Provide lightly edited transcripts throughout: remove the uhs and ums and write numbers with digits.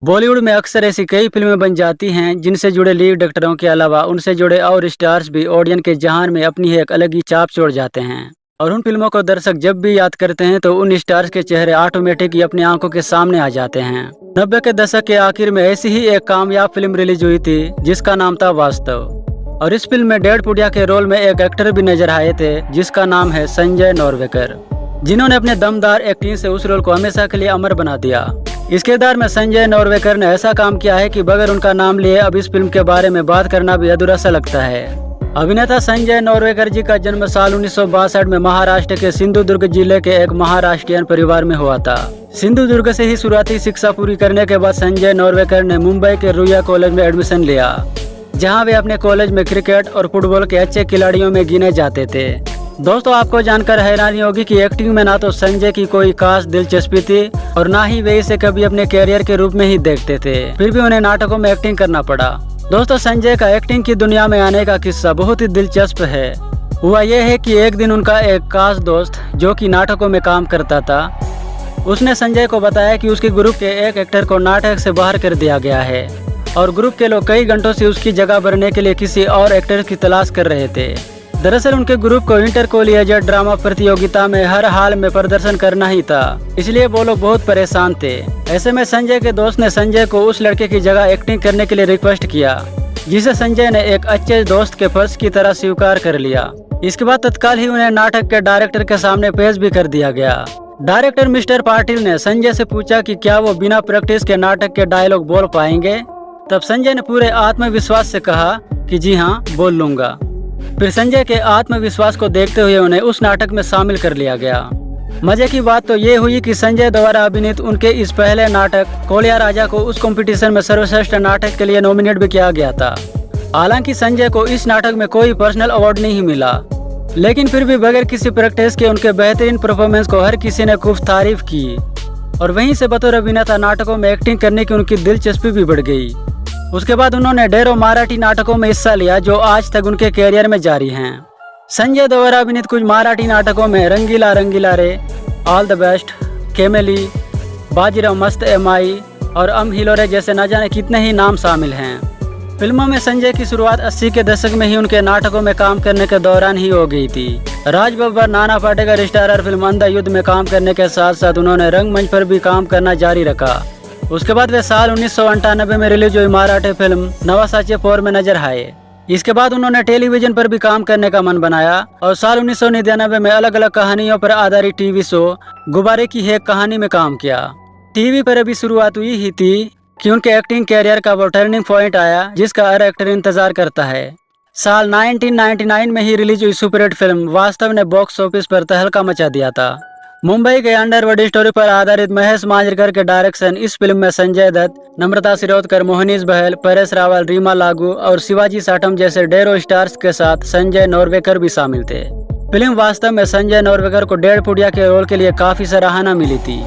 बॉलीवुड में अक्सर ऐसी कई फिल्में बन जाती हैं जिनसे जुड़े लीड एक्टरों के अलावा उनसे जुड़े और स्टार्स भी ऑडियंस के जहान में अपनी एक अलग ही छाप छोड़ जाते हैं। और उन फिल्मों को दर्शक जब भी याद करते हैं तो उन स्टार्स के चेहरे ऑटोमेटिक ही अपनी आंखों के सामने आ जाते हैं। 90 के दशक के आखिर में ऐसी ही एक कामयाब फिल्म रिलीज हुई थी जिसका नाम था वास्तव। और इस फिल्म में डेढ़ पुड़िया के रोल में एक एक्टर भी नजर आए थे जिसका नाम है संजय नोरवेकर, जिन्होंने अपने दमदार एक्टिंग से उस रोल को हमेशा के लिए अमर बना दिया। इस किरदार में संजय नोरवेकर ने ऐसा काम किया है कि बगैर उनका नाम लिए अब इस फिल्म के बारे में बात करना भी अधूरा सा लगता है। अभिनेता संजय नोरवेकर जी का जन्म साल 1962 में महाराष्ट्र के सिंधुदुर्ग जिले के एक महाराष्ट्रियन परिवार में हुआ था। सिंधुदुर्ग से ही शुरुआती शिक्षा पूरी करने के बाद संजय नोरवेकर ने मुंबई के रुईया कॉलेज में एडमिशन लिया, जहां वे अपने कॉलेज में क्रिकेट और फुटबॉल के अच्छे खिलाड़ियों में गिने जाते थे। दोस्तों, आपको जानकर हैरानी होगी कि एक्टिंग में ना तो संजय की कोई खास दिलचस्पी थी और ना ही वे इसे कभी अपने कैरियर के रूप में ही देखते थे, फिर भी उन्हें नाटकों में एक्टिंग करना पड़ा। दोस्तों, संजय का एक्टिंग की दुनिया में आने का किस्सा बहुत ही दिलचस्प है। हुआ यह है कि एक दिन उनका एक खास दोस्त जो कि नाटकों में काम करता था, उसने संजय को बताया कि उसके ग्रुप के एक एक्टर को नाटक से बाहर कर दिया गया है और ग्रुप के लोग कई घंटों से उसकी जगह भरने के लिए किसी और एक्टर की तलाश कर रहे थे। दरअसल उनके ग्रुप को इंटर कॉलेजिएट ड्रामा प्रतियोगिता में हर हाल में प्रदर्शन करना ही था, इसलिए वो लोग बहुत परेशान थे। ऐसे में संजय के दोस्त ने संजय को उस लड़के की जगह एक्टिंग करने के लिए रिक्वेस्ट किया, जिसे संजय ने एक अच्छे दोस्त के फर्ज की तरह स्वीकार कर लिया। इसके बाद तत्काल ही उन्हें नाटक के डायरेक्टर के सामने पेश भी कर दिया गया। डायरेक्टर मिस्टर पाटिल ने संजय से पूछा कि क्या वो बिना प्रैक्टिस के नाटक के डायलॉग बोल पाएंगे। तब संजय ने पूरे आत्मविश्वास से कहा कि जी हाँ, बोल लूंगा। फिर संजय के आत्मविश्वास को देखते हुए उन्हें उस नाटक में शामिल कर लिया गया। मजे की बात तो ये हुई कि संजय द्वारा अभिनीत उनके इस पहले नाटक कोलिया राजा को उस कंपटीशन में सर्वश्रेष्ठ नाटक के लिए नॉमिनेट भी किया गया था। हालांकि संजय को इस नाटक में कोई पर्सनल अवार्ड नहीं मिला, लेकिन फिर भी बगैर किसी प्रैक्टिस के उनके बेहतरीन परफॉर्मेंस को हर किसी ने खूब तारीफ की और वहीं से बतौर अभिनेता नाटकों में एक्टिंग करने की उनकी दिलचस्पी भी बढ़ गई। उसके बाद उन्होंने ढेरों मराठी नाटकों में हिस्सा लिया जो आज तक उनके कैरियर में जारी हैं। संजय द्वारा अभिनीत कुछ मराठी नाटकों में रंगीला रंगीला रे, ऑल द बेस्ट, केमेली, बाजीराव मस्त एमाई और अम हिलोरे जैसे न जाने कितने ही नाम शामिल हैं। फिल्मों में संजय की शुरुआत 80 के दशक में ही उनके नाटकों में काम करने के दौरान ही हो गई थी। राज बब्बर, नाना पाटेकर स्टारर फिल्म अंधा युद्ध में काम करने के साथ साथ उन्होंने रंगमंच पर भी काम करना जारी रखा। उसके बाद वे साल 1998 में रिलीज हुई मराठी फिल्म नवासाचे पोर में नजर आए। इसके बाद उन्होंने टेलीविजन पर भी काम करने का मन बनाया और साल 1999 में अलग अलग कहानियों पर आधारित टीवी शो गुब्बारे की एक कहानी में काम किया। टीवी पर अभी शुरुआत हुई ही थी कि उनके एक्टिंग कैरियर का वो टर्निंग पॉइंट आया जिसका हर एक्टर इंतजार करता है। साल 1999 में ही रिलीज हुई सुपरहिट फिल्म वास्तव ने बॉक्स ऑफिस पर तहलका मचा दिया था। मुंबई के अंडरवर्ल्ड स्टोरी पर आधारित महेश मांजरेकर के डायरेक्शन इस फिल्म में संजय दत्त, नम्रता शिरोडकर, मोहनीश बहल, परेश रावल, रीमा लागू और शिवाजी साटम जैसे ढेरों स्टार्स के साथ संजय नोरवेकर भी शामिल थे। फिल्म वास्तव में संजय नोरवेकर को डेढ़ पुड़िया के रोल के लिए काफी सराहना मिली थी।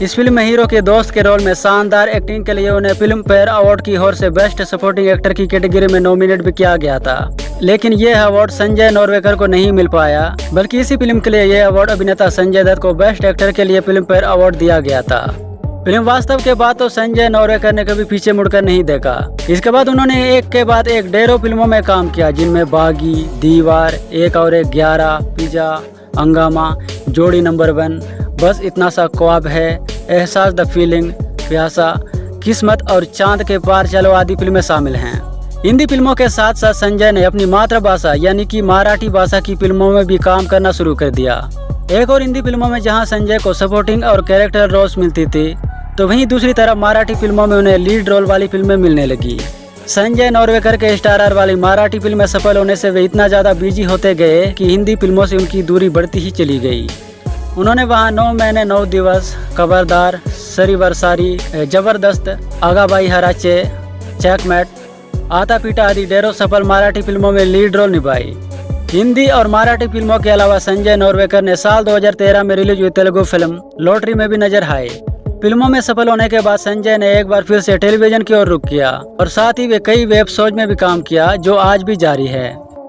इस फिल्म में हीरो के दोस्त के रोल में शानदार एक्टिंग के लिए उन्हें फिल्म फेयर अवार्ड की ओर से बेस्ट सपोर्टिंग एक्टर की कैटेगरी में नॉमिनेट भी किया गया था, लेकिन यह अवार्ड संजय नोरवेकर को नहीं मिल पाया, बल्कि इसी फिल्म के लिए यह अवार्ड अभिनेता संजय दत्त को बेस्ट एक्टर के लिए फिल्म फेयर अवार्ड दिया गया था। फिल्म वास्तव के बाद तो संजय नोरवेकर ने कभी पीछे मुड़कर नहीं देखा। इसके बाद उन्होंने एक के बाद एक ढेरों फिल्मों में काम किया, जिनमें बागी, दीवार, एक और एक, 11, पिज्जा, हंगामा, जोड़ी नंबर 1, बस इतना सा ख्वाब है, एहसास द फीलिंग, प्यासा, किस्मत और चांद के पार चलो आदि फिल्में शामिल हैं। हिंदी फिल्मों के साथ साथ संजय ने अपनी मातृभाषा यानी कि मराठी भाषा की फिल्मों में भी काम करना शुरू कर दिया। एक और हिंदी फिल्मों में जहां संजय को सपोर्टिंग और कैरेक्टर रोल्स मिलती थी, तो वहीं दूसरी तरफ मराठी फिल्मों में उन्हें लीड रोल वाली फिल्में मिलने लगी। संजय नोरवेकर के स्टारर वाली मराठी फिल्में सफल होने से वे इतना ज्यादा बिजी होते गए कि हिंदी फिल्मों से उनकी दूरी बढ़ती ही चली गई। उन्होंने वहां 9 महीने 9 दिवस, खबरदार, सरी वर्सारी, जबरदस्त, आगाबाई हराचे, चेकमेट, आता पीटा आदि ढेरों सफल मराठी फिल्मों में लीड रोल निभाई। हिंदी और मराठी फिल्मों के अलावा संजय नोरवेकर ने साल 2013 में रिलीज हुई तेलुगु फिल्म लॉटरी में भी नजर आए। फिल्मों में सफल होने के बाद संजय ने एक बार फिर से टेलीविजन की ओर रुख किया और साथ ही वे कई वेब शोज में भी काम किया जो आज भी जारी है।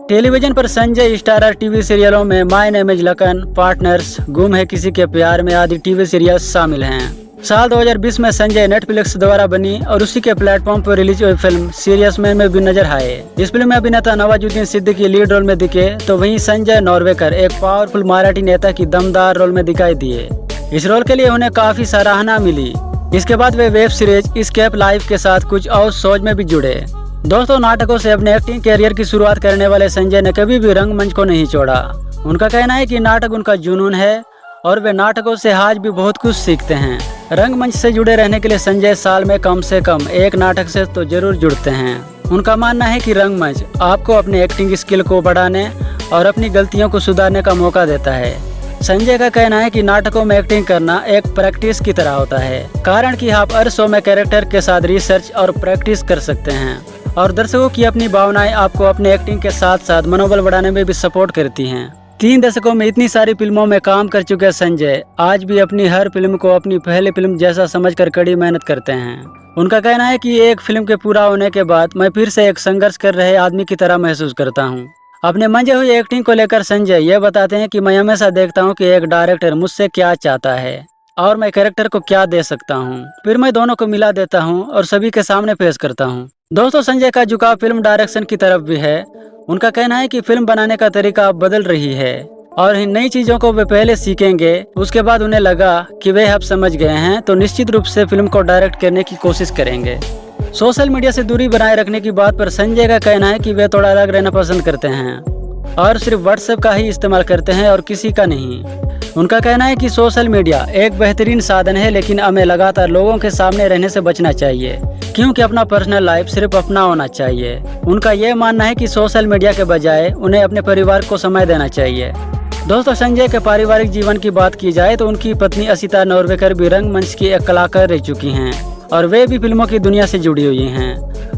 टेलीविजन पर संजय स्टारर टीवी सीरियलों में my name is Lakhan, partners, गुम है किसी के प्यार में आदि टीवी सीरियल शामिल हैं। साल 2020 में संजय नेटफ्लिक्स द्वारा बनी और उसी के प्लेटफॉर्म पर रिलीज हुई फिल्म सीरियस मैन में भी नजर आए। इस फिल्म में अभिनेता नवाजुद्दीन सिद्दीकी लीड रोल में दिखे, तो वहीं संजय नॉर्वेकर एक पावरफुल मराठी नेता की दमदार रोल में दिखाई दिए। इस रोल के लिए उन्हें काफी सराहना मिली। इसके बाद वे वेब सीरीज एस्केप लाइफ के साथ कुछ और शोज में भी जुड़े। दोस्तों, नाटकों से अपने एक्टिंग कैरियर की शुरुआत करने वाले संजय ने कभी भी रंगमंच को नहीं छोड़ा। उनका कहना है कि नाटक उनका जुनून है और वे नाटकों से आज भी बहुत कुछ सीखते हैं। रंगमंच से जुड़े रहने के लिए संजय साल में कम से कम एक नाटक से तो जरूर जुड़ते हैं। उनका मानना है कि रंगमंच आपको अपने एक्टिंग स्किल को बढ़ाने और अपनी गलतियों को सुधारने का मौका देता है। संजय का कहना है कि नाटकों में एक्टिंग करना एक प्रैक्टिस की तरह होता है, कारण कि आप हर शो में कैरेक्टर के साथ रिसर्च और प्रैक्टिस कर सकते हैं और दर्शकों की अपनी भावनाएं आपको अपने एक्टिंग के साथ साथ मनोबल बढ़ाने में भी सपोर्ट करती हैं। 3 दशकों में इतनी सारी फिल्मों में काम कर चुके संजय आज भी अपनी हर फिल्म को अपनी पहली फिल्म जैसा समझकर कड़ी मेहनत करते हैं। उनका कहना है कि एक फिल्म के पूरा होने के बाद मैं फिर से एक संघर्ष कर रहे आदमी की तरह महसूस करता हूँ। अपने मंजे हुई एक्टिंग को लेकर संजय ये बताते हैं कि मैं हमेशा देखता हूँ कि एक डायरेक्टर मुझसे क्या चाहता है और मैं कैरेक्टर को क्या दे सकता हूँ, फिर मैं दोनों को मिला देता हूँ और सभी के सामने पेश करता हूँ। दोस्तों, संजय का झुकाव फिल्म डायरेक्शन की तरफ भी है। उनका कहना है कि फिल्म बनाने का तरीका अब बदल रही है और इन नई चीजों को वे पहले सीखेंगे, उसके बाद उन्हें लगा कि वे अब समझ गए हैं तो निश्चित रूप से फिल्म को डायरेक्ट करने की कोशिश करेंगे। सोशल मीडिया से दूरी बनाए रखने की बात पर संजय का कहना है कि वे थोड़ा अलग रहना पसंद करते हैं और सिर्फ व्हाट्सएप का ही इस्तेमाल करते हैं और किसी का नहीं। उनका कहना है कि सोशल मीडिया एक बेहतरीन साधन है, लेकिन हमें लगातार लोगों के सामने रहने से बचना चाहिए, क्योंकि अपना पर्सनल लाइफ सिर्फ अपना होना चाहिए। उनका यह मानना है कि सोशल मीडिया के बजाय उन्हें अपने परिवार को समय देना चाहिए। दोस्तों, संजय के पारिवारिक जीवन की बात की जाए तो उनकी पत्नी असिता नॉर्वेकर भी रंगमंच की एक कलाकार रह चुकी हैं और वे भी फिल्मों की दुनिया से जुड़ी हुई हैं।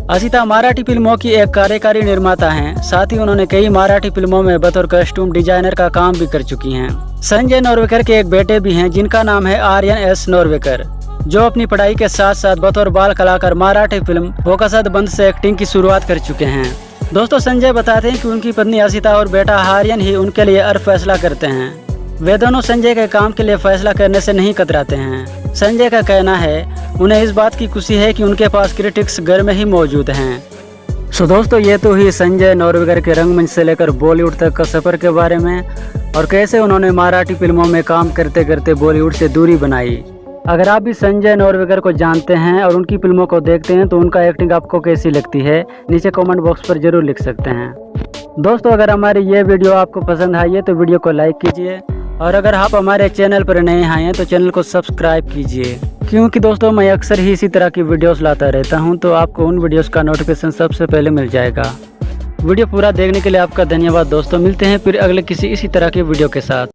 असिता मराठी फिल्मों की एक कार्यकारी निर्माता हैं, साथ ही उन्होंने कई मराठी फिल्मों में बतौर कॉस्ट्यूम डिजाइनर का काम भी कर चुकी हैं। संजय नॉर्वेकर के एक बेटे भी हैं जिनका नाम है आर्यन एस नॉर्वेकर, जो अपनी पढ़ाई के साथ साथ बतौर बाल कलाकार मराठी फिल्म फोकसद बंद से एक्टिंग की शुरुआत कर चुके हैं। दोस्तों, संजय बताते हैं कि उनकी पत्नी असिता और बेटा आर्यन ही उनके लिए हर फैसला करते हैं। वे दोनों संजय के काम के लिए फैसला करने से नहीं कतराते हैं। संजय का कहना है उन्हें इस बात की खुशी है कि उनके पास क्रिटिक्स घर में ही मौजूद हैं। दोस्तों, ये तो ही संजय नॉर्वेकर के रंगमंच से लेकर बॉलीवुड तक का सफर के बारे में और कैसे उन्होंने मराठी फिल्मों में काम करते करते बॉलीवुड से दूरी बनाई। अगर आप भी संजय नॉर्वेकर को जानते हैं और उनकी फिल्मों को देखते हैं तो उनका एक्टिंग आपको कैसी लगती है, नीचे कमेंट बॉक्स पर जरूर लिख सकते हैं। दोस्तों, अगर हमारी ये वीडियो आपको पसंद आई है तो वीडियो को लाइक कीजिए और अगर आप हमारे चैनल पर नए आए हैं तो चैनल को सब्सक्राइब कीजिए, क्योंकि दोस्तों मैं अक्सर ही इसी तरह की वीडियोस लाता रहता हूं, तो आपको उन वीडियोस का नोटिफिकेशन सबसे पहले मिल जाएगा। वीडियो पूरा देखने के लिए आपका धन्यवाद दोस्तों। मिलते हैं फिर अगले किसी इसी तरह के वीडियो के साथ।